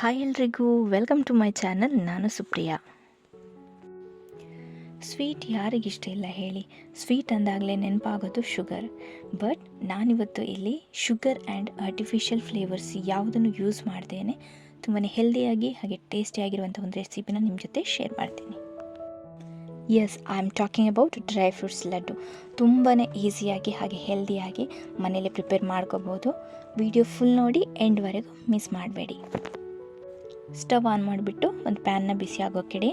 Hi ಎಲ್ರಿಗೂ welcome to my channel. ನಾನು Supriya. Sweet ಯಾರಿಗಿಷ್ಟ ಇಲ್ಲ ಹೇಳಿ? ಸ್ವೀಟ್ ಅಂದಾಗಲೇ ನೆನಪಾಗೋದು ಶುಗರ್. ಬಟ್ ನಾನಿವತ್ತು ಇಲ್ಲಿ ಶುಗರ್ ಆ್ಯಂಡ್ ಆರ್ಟಿಫಿಷಿಯಲ್ ಫ್ಲೇವರ್ಸ್ ಯಾವುದನ್ನು ಯೂಸ್ ಮಾಡ್ದೇನೆ ತುಂಬಾ ಹೆಲ್ದಿಯಾಗಿ ಹಾಗೆ ಟೇಸ್ಟಿಯಾಗಿರುವಂಥ ಒಂದು ರೆಸಿಪಿನ ನಿಮ್ಮ ಜೊತೆ ಶೇರ್ ಮಾಡ್ತೀನಿ. Yes, I am talking about dry fruits laddu. ತುಂಬಾ ಈಸಿಯಾಗಿ ಹಾಗೆ ಹೆಲ್ದಿಯಾಗಿ ಮನೇಲಿ ಪ್ರಿಪೇರ್ ಮಾಡ್ಕೋಬೋದು. ವಿಡಿಯೋ ಫುಲ್ ನೋಡಿ, ಎಂಡ್ವರೆಗೂ ಮಿಸ್ ಮಾಡಬೇಡಿ. ಸ್ಟವ್ ಆನ್ ಮಾಡಿಬಿಟ್ಟು ಒಂದು ಪ್ಯಾನ್ನ ಬಿಸಿ ಆಗೋಕ್ಕಿಡಿ.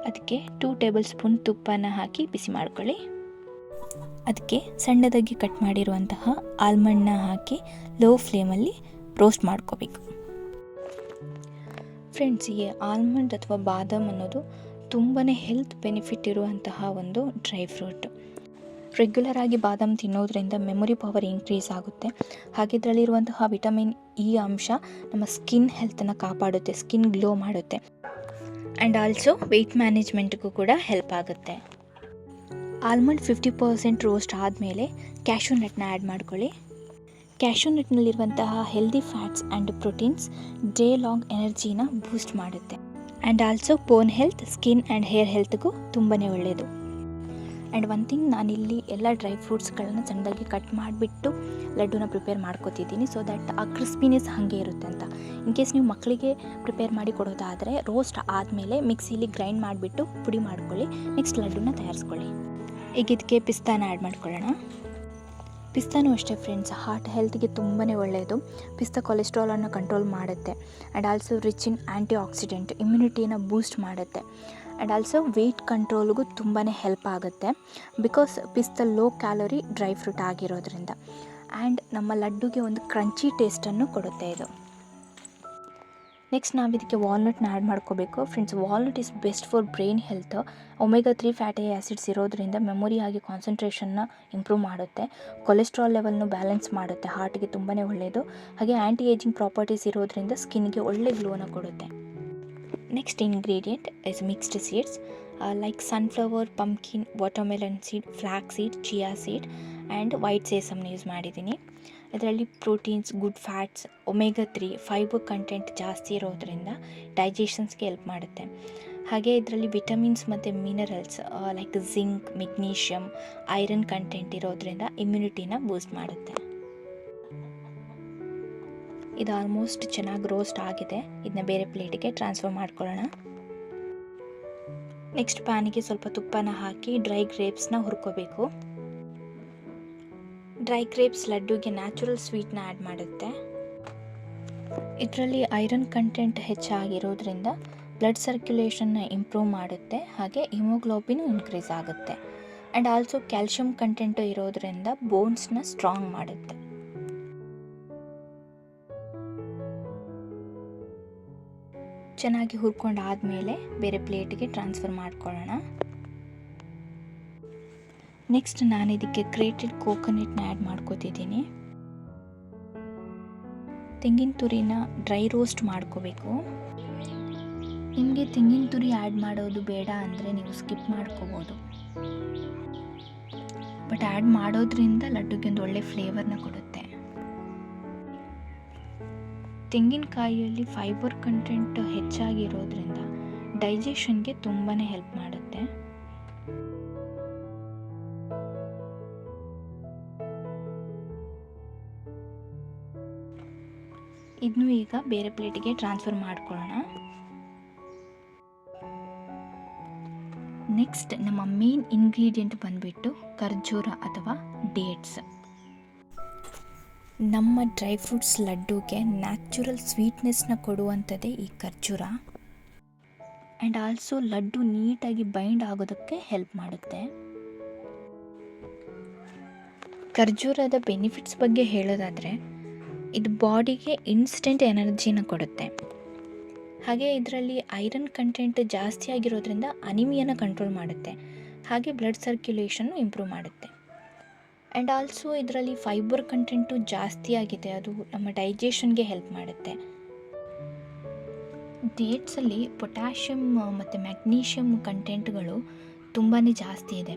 ಅದಕ್ಕೆ 2 ಟೇಬಲ್ ಸ್ಪೂನ್ ತುಪ್ಪನ ಹಾಕಿ ಬಿಸಿ ಮಾಡ್ಕೊಳ್ಳಿ. ಅದಕ್ಕೆ ಸಣ್ಣದಾಗಿ ಕಟ್ ಮಾಡಿರುವಂತಹ ಆಲ್ಮಂಡ್ನ ಹಾಕಿ ಲೋ ಫ್ಲೇಮಲ್ಲಿ ರೋಸ್ಟ್ ಮಾಡ್ಕೋಬೇಕು. ಫ್ರೆಂಡ್ಸ್, ಈ ಆಲ್ಮಂಡ್ ಅಥವಾ ಬಾದಾಮ್ ಅನ್ನೋದು ತುಂಬಾ ಹೆಲ್ತ್ ಬೆನಿಫಿಟ್ ಇರುವಂತಹ ಒಂದು ಡ್ರೈ ಫ್ರೂಟ್. ರೆಗ್ಯುಲರ್ ಆಗಿ ಬಾದಾಮ್ ತಿನ್ನೋದ್ರಿಂದ ಮೆಮೊರಿ ಪವರ್ ಇನ್ಕ್ರೀಸ್ ಆಗುತ್ತೆ. ಹಾಗೆ ಇದರಲ್ಲಿರುವಂತಹ ವಿಟಮಿನ್ ಇ ಅಂಶ ನಮ್ಮ ಸ್ಕಿನ್ ಹೆಲ್ತನ್ನು ಕಾಪಾಡುತ್ತೆ, ಸ್ಕಿನ್ ಗ್ಲೋ ಮಾಡುತ್ತೆ. ಆ್ಯಂಡ್ ಆಲ್ಸೋ ವೆಯ್ಟ್ ಮ್ಯಾನೇಜ್ಮೆಂಟ್ಗೂ ಕೂಡ ಹೆಲ್ಪ್ ಆಗುತ್ತೆ. ಆಲ್ಮಂಡ್ 50% ರೋಸ್ಟ್ ಆದಮೇಲೆ ಕ್ಯಾಶ್ಯೂ ನಟ್ನ ಆ್ಯಡ್ ಮಾಡ್ಕೊಳ್ಳಿ. ಕ್ಯಾಶ್ಯೂ ನಟ್ನಲ್ಲಿರುವಂತಹ healthy fats and proteins day long ಎನರ್ಜಿನ ಬೂಸ್ಟ್ ಮಾಡುತ್ತೆ. And also bone health, skin and hair ಹೆಲ್ತ್ಗೂ ತುಂಬಾ ಒಳ್ಳೆಯದು. ಆ್ಯಂಡ್ ಒನ್ ಥಿಂಗ್, ನಾನಿಲ್ಲಿ ಎಲ್ಲ ಡ್ರೈ ಫ್ರೂಟ್ಸ್ಗಳನ್ನ ಸಣ್ಣದಾಗಿ ಕಟ್ ಮಾಡಿಬಿಟ್ಟು ಲಡ್ಡುನ ಪ್ರಿಪೇರ್ ಮಾಡ್ಕೋತಿದ್ದೀನಿ, ಸೊ ದ್ಯಾಟ್ ಆ ಕ್ರಿಸ್ಪಿನೆಸ್ ಹಾಗೆ ಇರುತ್ತೆ ಅಂತ. ಇನ್ ಕೇಸ್ ನೀವು ಮಕ್ಕಳಿಗೆ ಪ್ರಿಪೇರ್ ಮಾಡಿ ಕೊಡೋದಾದರೆ ರೋಸ್ಟ್ ಆದಮೇಲೆ ಮಿಕ್ಸಿಲಿ ಗ್ರೈಂಡ್ ಮಾಡಿಬಿಟ್ಟು ಪುಡಿ ಮಾಡ್ಕೊಳ್ಳಿ. ನೆಕ್ಸ್ಟ್ ಲಡ್ಡುನ ತಯಾರಿಸ್ಕೊಳ್ಳಿ. ಈಗ ಇದಕ್ಕೆ ಪಿಸ್ತಾನ ಆ್ಯಡ್ ಮಾಡ್ಕೊಳ್ಳೋಣ. ಪಿಸ್ತಾನೂ ಅಷ್ಟೇ ಫ್ರೆಂಡ್ಸ್, ಹಾರ್ಟ್ ಹೆಲ್ತ್ಗೆ ತುಂಬಾ ಒಳ್ಳೆಯದು. ಪಿಸ್ತಾ ಕೊಲೆಸ್ಟ್ರಾಲನ್ನು ಕಂಟ್ರೋಲ್ ಮಾಡುತ್ತೆ. And also rich in antioxidant, ಇಮ್ಯುನಿಟಿನ ಬೂಸ್ಟ್ ಮಾಡುತ್ತೆ. ಆ್ಯಂಡ್ ಆಲ್ಸೋ ವೆಯ್ಟ್ ಕಂಟ್ರೋಲ್ಗೂ ತುಂಬಾ ಹೆಲ್ಪ್ ಆಗುತ್ತೆ, ಬಿಕಾಸ್ ಪಿಸ್ತಾ ಲೋ ಕ್ಯಾಲೋರಿ ಡ್ರೈ ಫ್ರೂಟ್ ಆಗಿರೋದ್ರಿಂದ. ಆ್ಯಂಡ್ ನಮ್ಮ ಲಡ್ಡುಗೆ ಒಂದು ಕ್ರಂಚಿ ಟೇಸ್ಟನ್ನು ಕೊಡುತ್ತೆ ಇದು. ನೆಕ್ಸ್ಟ್ ನಾವು ಇದಕ್ಕೆ ವಾಲ್ನಟ್ನ ಆ್ಯಡ್ ಮಾಡ್ಕೋಬೇಕು. Friends, walnut is best for brain health. Omega 3 fatty acids ಇರೋದ್ರಿಂದ ಮೆಮೊರಿ ಹಾಗೆ ಕಾನ್ಸಂಟ್ರೇಷನ್ನ ಇಂಪ್ರೂವ್ ಮಾಡುತ್ತೆ. ಕೊಲೆಸ್ಟ್ರಾಲ್ ಲೆವೆಲ್ನು ಬ್ಯಾಲೆನ್ಸ್ ಮಾಡುತ್ತೆ, ಹಾರ್ಟ್ಗೆ ತುಂಬಾ ಒಳ್ಳೆಯದು. ಹಾಗೆ ಆ್ಯಂಟಿ ಏಜಿಂಗ್ ಪ್ರಾಪರ್ಟೀಸ್ ಇರೋದ್ರಿಂದ ಸ್ಕಿನ್ಗೆ ಒಳ್ಳೆ ಗ್ಲೋನ ಕೊಡುತ್ತೆ. Next ingredient is mixed seeds like sunflower, pumpkin, watermelon seed, flax seed, chia seed and white ಸೇಸಮ್ನ ಯೂಸ್ ಮಾಡಿದ್ದೀನಿ. ಇದರಲ್ಲಿ proteins, good fats, omega 3, fibre content ಜಾಸ್ತಿ ಇರೋದ್ರಿಂದ ಡೈಜೆಷನ್ಸ್ಗೆ ಹೆಲ್ಪ್ ಮಾಡುತ್ತೆ. ಹಾಗೆ ಇದರಲ್ಲಿ ವಿಟಮಿನ್ಸ್ ಮತ್ತು minerals like zinc, magnesium, iron content ಇರೋದ್ರಿಂದ ಇಮ್ಯುನಿಟಿನ ಬೂಸ್ಟ್ ಮಾಡುತ್ತೆ. ಇದು ಆಲ್ಮೋಸ್ಟ್ ಚೆನ್ನಾಗಿ ರೋಸ್ಟ್ ಆಗಿದೆ. ಇದನ್ನ ಬೇರೆ ಪ್ಲೇಟಿಗೆ ಟ್ರಾನ್ಸ್ಫರ್ ಮಾಡ್ಕೊಳ್ಳೋಣ. ನೆಕ್ಸ್ಟ್ ಪ್ಯಾನಿಗೆ ಸ್ವಲ್ಪ ತುಪ್ಪನ ಹಾಕಿ ಡ್ರೈ ಗ್ರೇಪ್ಸ್ನ ಹುರ್ಕೋಬೇಕು. ಡ್ರೈ ಗ್ರೇಪ್ಸ್ ಲಡ್ಡುಗೆ ನ್ಯಾಚುರಲ್ ಸ್ವೀಟ್ನ ಆ್ಯಡ್ ಮಾಡುತ್ತೆ. ಇದರಲ್ಲಿ ಐರನ್ ಕಂಟೆಂಟ್ ಹೆಚ್ಚಾಗಿರೋದ್ರಿಂದ ಬ್ಲಡ್ ಸರ್ಕ್ಯುಲೇಷನ್ನ ಇಂಪ್ರೂವ್ ಮಾಡುತ್ತೆ. ಹಾಗೆ ಹಿಮೋಗ್ಲೋಬಿನ್ ಇನ್ಕ್ರೀಸ್ ಆಗುತ್ತೆ. ಆ್ಯಂಡ್ ಆಲ್ಸೋ ಕ್ಯಾಲ್ಶಿಯಂ ಕಂಟೆಂಟು ಇರೋದ್ರಿಂದ ಬೋನ್ಸ್ನ ಸ್ಟ್ರಾಂಗ್ ಮಾಡುತ್ತೆ. ಚೆನ್ನಾಗಿ ಹುರ್ಕೊಂಡಾದಮೇಲೆ ಬೇರೆ ಪ್ಲೇಟಿಗೆ ಟ್ರಾನ್ಸ್ಫರ್ ಮಾಡ್ಕೊಳ್ಳೋಣ. ನೆಕ್ಸ್ಟ್ ನಾನು ಇದಕ್ಕೆ ಗ್ರೇಟೆಡ್ ಕೋಕೋನಟ್ನ ಆ್ಯಡ್ ಮಾಡ್ಕೋತಿದ್ದೀನಿ. ತೆಂಗಿನ ತುರಿನ ಡ್ರೈ ರೋಸ್ಟ್ ಮಾಡ್ಕೋಬೇಕು. ನಿಮಗೆ ತೆಂಗಿನ ತುರಿ ಆ್ಯಡ್ ಮಾಡೋದು ಬೇಡ ಅಂದರೆ ನೀವು ಸ್ಕಿಪ್ ಮಾಡ್ಕೋಬೋದು. ಬಟ್ ಆ್ಯಡ್ ಮಾಡೋದ್ರಿಂದ ಲಡ್ಡುಗೆ ಒಂದು ಒಳ್ಳೆ ಫ್ಲೇವರ್ನ ಕೊಡುತ್ತೆ. ತೆಂಗಿನಕಾಯಿಯಲ್ಲಿ ಫೈಬರ್ ಕಂಟೆಂಟ್ ಹೆಚ್ಚಾಗಿರೋದ್ರಿಂದ ಡೈಜೆಷನ್ಗೆ ತುಂಬಾ ಹೆಲ್ಪ್ ಮಾಡುತ್ತೆ. ಇದನ್ನು ಈಗ ಬೇರೆ ಪ್ಲೇಟಿಗೆ ಟ್ರಾನ್ಸ್ಫರ್ ಮಾಡ್ಕೊಳ್ಳೋಣ. ನೆಕ್ಸ್ಟ್ ನಮ್ಮ ಮೇನ್ ಇಂಗ್ರೀಡಿಯೆಂಟ್ ಬಂದುಬಿಟ್ಟು ಖರ್ಜೂರ ಅಥವಾ ಡೇಟ್ಸ್. ನಮ್ಮ ಡ್ರೈ ಫ್ರೂಟ್ಸ್ ಲಡ್ಡುಗೆ ನ್ಯಾಚುರಲ್ ಸ್ವೀಟ್ನೆಸ್ನ ಕೊಡುವಂಥದ್ದೇ ಈ ಖರ್ಜೂರ. ಆ್ಯಂಡ್ ಆಲ್ಸೋ ಲಡ್ಡು ನೀಟಾಗಿ ಬೈಂಡ್ ಆಗೋದಕ್ಕೆ ಹೆಲ್ಪ್ ಮಾಡುತ್ತೆ. ಖರ್ಜೂರದ ಬೆನಿಫಿಟ್ಸ್ ಬಗ್ಗೆ ಹೇಳೋದಾದರೆ ಇದು ಬಾಡಿಗೆ ಇನ್ಸ್ಟೆಂಟ್ ಎನರ್ಜಿನ ಕೊಡುತ್ತೆ. ಹಾಗೆ ಇದರಲ್ಲಿ ಐರನ್ ಕಂಟೆಂಟ್ ಜಾಸ್ತಿ ಆಗಿರೋದ್ರಿಂದ ಅನಿಮಿಯಾನ ಕಂಟ್ರೋಲ್ ಮಾಡುತ್ತೆ. ಹಾಗೆ ಬ್ಲಡ್ ಸರ್ಕ್ಯುಲೇಷನ್ನು ಇಂಪ್ರೂವ್ ಮಾಡುತ್ತೆ. ಆ್ಯಂಡ್ ಆಲ್ಸೋ ಇದರಲ್ಲಿ ಫೈಬರ್ ಕಂಟೆಂಟು ಜಾಸ್ತಿ ಆಗಿದೆ, ಅದು ನಮ್ಮ ಡೈಜೆಷನ್ಗೆ ಹೆಲ್ಪ್ ಮಾಡುತ್ತೆ. ಡೇಟ್ಸಲ್ಲಿ ಪೊಟ್ಯಾಷಿಯಮ್ ಮತ್ತು ಮ್ಯಾಗ್ನೀಷಿಯಮ್ ಕಂಟೆಂಟ್ಗಳು ತುಂಬಾ ಜಾಸ್ತಿ ಇದೆ.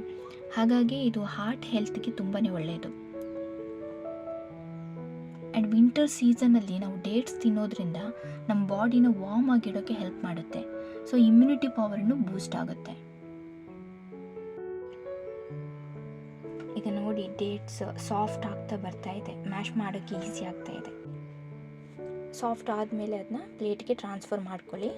ಹಾಗಾಗಿ ಇದು ಹಾರ್ಟ್ ಹೆಲ್ತ್ಗೆ ತುಂಬಾ ಒಳ್ಳೆಯದು. ಆ್ಯಂಡ್ ವಿಂಟರ್ ಸೀಸನಲ್ಲಿ ನಾವು ಡೇಟ್ಸ್ ತಿನ್ನೋದ್ರಿಂದ ನಮ್ಮ ಬಾಡಿನ ವಾರ್ಮ್ ಆಗಿಡೋಕ್ಕೆ ಹೆಲ್ಪ್ ಮಾಡುತ್ತೆ. ಸೊ ಇಮ್ಯುನಿಟಿ ಪವರನ್ನು ಬೂಸ್ಟ್ ಆಗುತ್ತೆ. ಈಗ ನೋಡಿ ಡೇಟ್ಸ್ ಸಾಫ್ಟ್ ಆಗ್ತಾ ಬರ್ತಾ ಇದೆ, ಮ್ಯಾಶ್ ಮಾಡೋಕ್ಕೆ ಈಸಿ ಆಗ್ತಾ ಇದೆ. ಸಾಫ್ಟ್ ಆದಮೇಲೆ ಅದನ್ನ ಪ್ಲೇಟ್ಗೆ ಟ್ರಾನ್ಸ್ಫರ್ ಮಾಡ್ಕೊಳ್ಳಿ.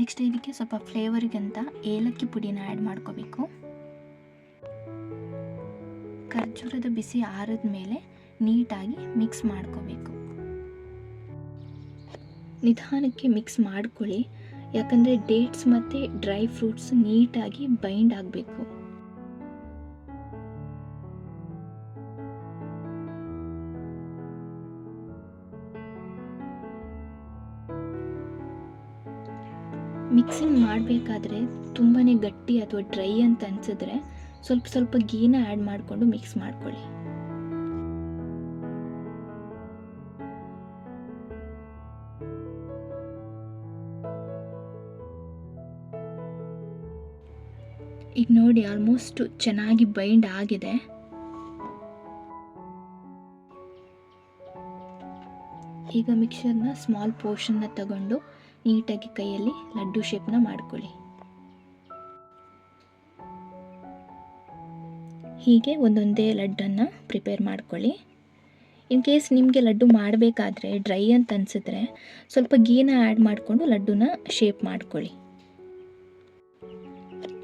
ನೆಕ್ಸ್ಟ್ ಇದಕ್ಕೆ ಸ್ವಲ್ಪ ಫ್ಲೇವರಿಗಂತ ಏಲಕ್ಕಿ ಪುಡಿನ ಆ್ಯಡ್ ಮಾಡ್ಕೋಬೇಕು. ಖರ್ಜೂರದ ಬಿಸಿ ಆರಿದ ಮೇಲೆ ನೀಟಾಗಿ ಮಿಕ್ಸ್ ಮಾಡ್ಕೋಬೇಕು. ನಿಧಾನಕ್ಕೆ ಮಿಕ್ಸ್ ಮಾಡ್ಕೊಳ್ಳಿ, ಯಾಕಂದರೆ ಡೇಟ್ಸ್ ಮತ್ತು ಡ್ರೈ ಫ್ರೂಟ್ಸ್ ನೀಟಾಗಿ ಬೈಂಡ್ ಆಗಬೇಕು. ಮಿಕ್ಸಿಂಗ್ ಮಾಡಬೇಕಾದ್ರೆ ತುಂಬಾ ಗಟ್ಟಿ ಅಥವಾ ಡ್ರೈ ಅಂತ ಅನಿಸಿದ್ರೆ ಸ್ವಲ್ಪ ಸ್ವಲ್ಪ ಗೀನ ಆ್ಯಡ್ ಮಾಡಿಕೊಂಡು ಮಿಕ್ಸ್ ಮಾಡ್ಕೊಳ್ಳಿ. ಈಗ ನೋಡಿ ಆಲ್ಮೋಸ್ಟ್ ಚೆನ್ನಾಗಿ ಬೈಂಡ್ ಆಗಿದೆ. ಈಗ ಮಿಕ್ಸರ್ನ ಸ್ಮಾಲ್ ಪೋರ್ಷನ್ನ ತಗೊಂಡು ನೀಟಾಗಿ ಕೈಯಲ್ಲಿ ಲಡ್ಡು ಶೇಪ್ನ ಮಾಡ್ಕೊಳ್ಳಿ. ಹೀಗೆ ಒಂದೊಂದೇ ಲಡ್ಡನ್ನು ಪ್ರಿಪೇರ್ ಮಾಡ್ಕೊಳ್ಳಿ. ಇನ್ ಕೇಸ್ ನಿಮಗೆ ಲಡ್ಡು ಮಾಡಬೇಕಾದ್ರೆ ಡ್ರೈ ಅಂತ ಅನಿಸಿದ್ರೆ ಸ್ವಲ್ಪ ಗೀನ ಆ್ಯಡ್ ಮಾಡಿಕೊಂಡು ಲಡ್ಡುನ ಶೇಪ್ ಮಾಡ್ಕೊಳ್ಳಿ.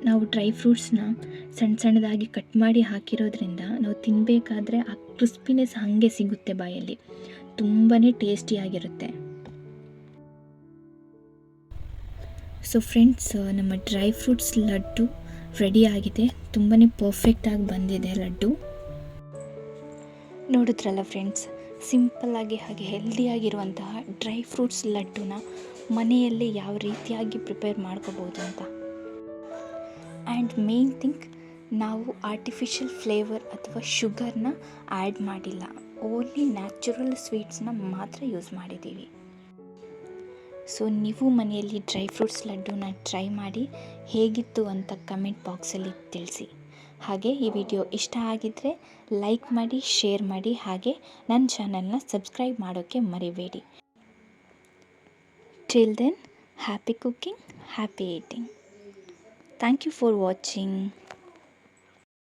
ನಾವು ಡ್ರೈ ಫ್ರೂಟ್ಸ್ನ ಸಣ್ಣ ಸಣ್ಣದಾಗಿ ಕಟ್ ಮಾಡಿ ಹಾಕಿರೋದ್ರಿಂದ ನಾವು ತಿನ್ನಬೇಕಾದ್ರೆ ಆ ಕ್ರಿಸ್ಪಿನೆಸ್ ಹಾಗೆ ಸಿಗುತ್ತೆ ಬಾಯಲ್ಲಿ, ತುಂಬಾ ಟೇಸ್ಟಿಯಾಗಿರುತ್ತೆ. ಸೊ ಫ್ರೆಂಡ್ಸ್, ನಮ್ಮ ಡ್ರೈ ಫ್ರೂಟ್ಸ್ ಲಡ್ಡು ರೆಡಿ ಆಗಿದೆ. ತುಂಬಾ ಪರ್ಫೆಕ್ಟಾಗಿ ಬಂದಿದೆ ಲಡ್ಡು. ನೋಡಿದ್ರಲ್ಲ ಫ್ರೆಂಡ್ಸ್, ಸಿಂಪಲ್ಲಾಗಿ ಹಾಗೆ ಹೆಲ್ದಿಯಾಗಿರುವಂತಹ ಡ್ರೈ ಫ್ರೂಟ್ಸ್ ಲಡ್ಡುನ ಮನೆಯಲ್ಲೇ ಯಾವ ರೀತಿಯಾಗಿ ಪ್ರಿಪೇರ್ ಮಾಡ್ಕೋಬೋದು ಅಂತ. ಆ್ಯಂಡ್ ಮೇನ್ ಥಿಂಗ್, ನಾವು ಆರ್ಟಿಫಿಷಿಯಲ್ ಫ್ಲೇವರ್ ಅಥವಾ ಶುಗರ್ನ ಆ್ಯಡ್ ಮಾಡಿಲ್ಲ, ಓನ್ಲಿ ನ್ಯಾಚುರಲ್ ಸ್ವೀಟ್ಸ್ನ ಮಾತ್ರ ಯೂಸ್ ಮಾಡಿದ್ದೀವಿ. ಸೊ ನೀವು ಮನೆಯಲ್ಲಿ ಡ್ರೈ ಫ್ರೂಟ್ಸ್ ಲಡ್ಡುನ ಟ್ರೈ ಮಾಡಿ ಹೇಗಿತ್ತು ಅಂತ ಕಮೆಂಟ್ ಬಾಕ್ಸಲ್ಲಿ ತಿಳಿಸಿ. ಹಾಗೆ ಈ ವಿಡಿಯೋ ಇಷ್ಟ ಆಗಿದ್ದರೆ ಲೈಕ್ ಮಾಡಿ, ಶೇರ್ ಮಾಡಿ, ಹಾಗೆ ನನ್ನ ಚಾನಲ್ನ ಸಬ್ಸ್ಕ್ರೈಬ್ ಮಾಡೋಕ್ಕೆ ಮರಿಬೇಡಿ. Till then, happy cooking, happy eating. Thank you for watching.